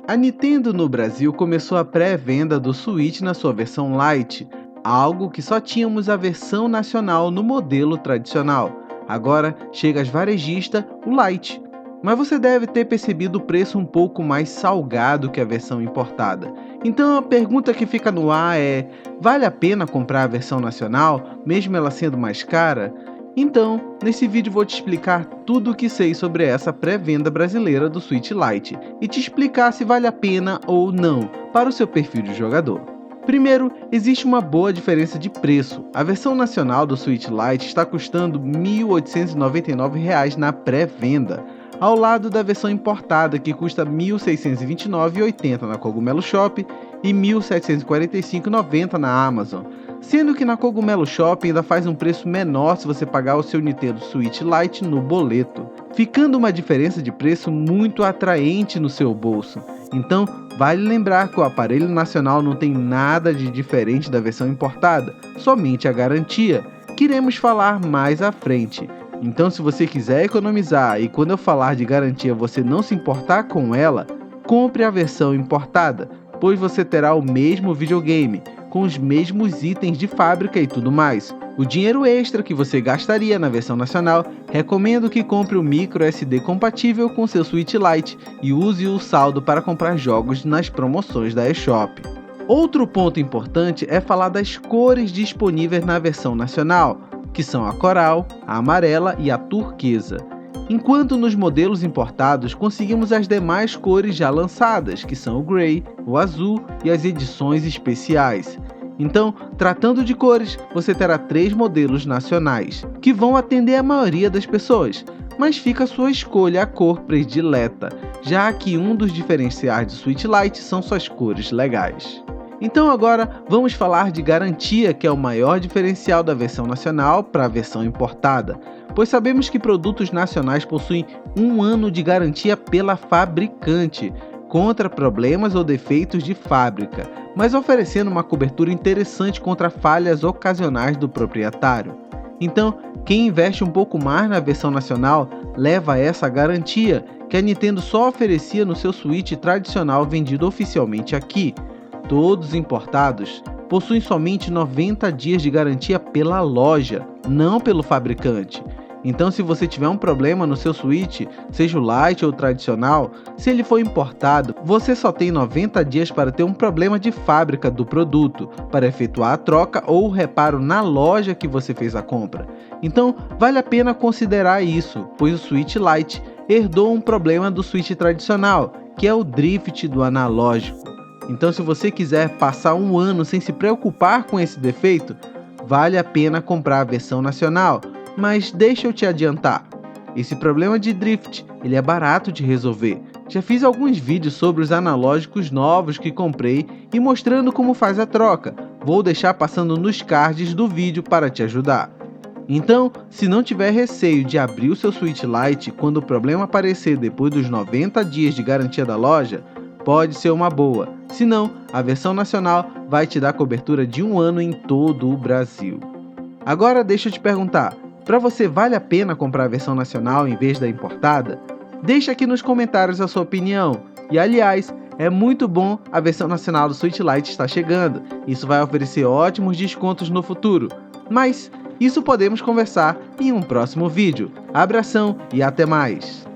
A Nintendo no Brasil começou a pré-venda do Switch na sua versão Lite, algo que só tínhamos a versão nacional no modelo tradicional. Agora chega às varejistas o Lite. Mas você deve ter percebido o preço um pouco mais salgado que a versão importada. Então a pergunta que fica no ar é: vale a pena comprar a versão nacional, mesmo ela sendo mais cara? Então, nesse vídeo vou te explicar tudo o que sei sobre essa pré-venda brasileira do Switch Lite e te explicar se vale a pena ou não para o seu perfil de jogador. Primeiro, existe uma boa diferença de preço. A versão nacional do Switch Lite está custando R$ 1.899 na pré-venda, ao lado da versão importada que custa R$ 1.629,80 na Cogumelo Shop e R$ 1.745,90 na Amazon. Sendo que na Cogumelo Shop ainda faz um preço menor se você pagar o seu Nintendo Switch Lite no boleto, ficando uma diferença de preço muito atraente no seu bolso. Então, vale lembrar que o aparelho nacional não tem nada de diferente da versão importada, somente a garantia, que iremos falar mais à frente. Então, se você quiser economizar e quando eu falar de garantia você não se importar com ela, compre a versão importada, pois você terá o mesmo videogame, com os mesmos itens de fábrica e tudo mais. O dinheiro extra que você gastaria na versão nacional, recomendo que compre o micro SD compatível com seu Switch Lite e use o saldo para comprar jogos nas promoções da eShop. Outro ponto importante é falar das cores disponíveis na versão nacional, que são a coral, a amarela e a turquesa. Enquanto nos modelos importados conseguimos as demais cores já lançadas, que são o grey, o azul e as edições especiais. Então, tratando de cores, você terá 3 modelos nacionais, que vão atender a maioria das pessoas, mas fica a sua escolha a cor predileta, já que um dos diferenciais do Switch Lite são suas cores legais. Então agora vamos falar de garantia, que é o maior diferencial da versão nacional para a versão importada, pois sabemos que produtos nacionais possuem 1 ano de garantia pela fabricante, contra problemas ou defeitos de fábrica, mas oferecendo uma cobertura interessante contra falhas ocasionais do proprietário. Então, quem investe um pouco mais na versão nacional leva essa garantia que a Nintendo só oferecia no seu Switch tradicional vendido oficialmente aqui. Todos importados possuem somente 90 dias de garantia pela loja, não pelo fabricante. Então, se você tiver um problema no seu Switch, seja o Lite ou o tradicional, se ele for importado, você só tem 90 dias para ter um problema de fábrica do produto, para efetuar a troca ou o reparo na loja que você fez a compra. Então, vale a pena considerar isso, pois o Switch Lite herdou um problema do Switch tradicional, que é o drift do analógico. Então, se você quiser passar 1 ano sem se preocupar com esse defeito, vale a pena comprar a versão nacional. Mas deixa eu te adiantar, esse problema de drift, ele é barato de resolver. Já fiz alguns vídeos sobre os analógicos novos que comprei e mostrando como faz a troca. Vou deixar passando nos cards do vídeo para te ajudar. Então, se não tiver receio de abrir o seu Switch Lite quando o problema aparecer depois dos 90 dias de garantia da loja, pode ser uma boa. Se não, a versão nacional vai te dar cobertura de 1 ano em todo o Brasil. Agora deixa eu te perguntar, para você vale a pena comprar a versão nacional em vez da importada? Deixa aqui nos comentários a sua opinião. E aliás, é muito bom a versão nacional do Switch Lite estar chegando. Isso vai oferecer ótimos descontos no futuro. Mas isso podemos conversar em um próximo vídeo. Abração e até mais!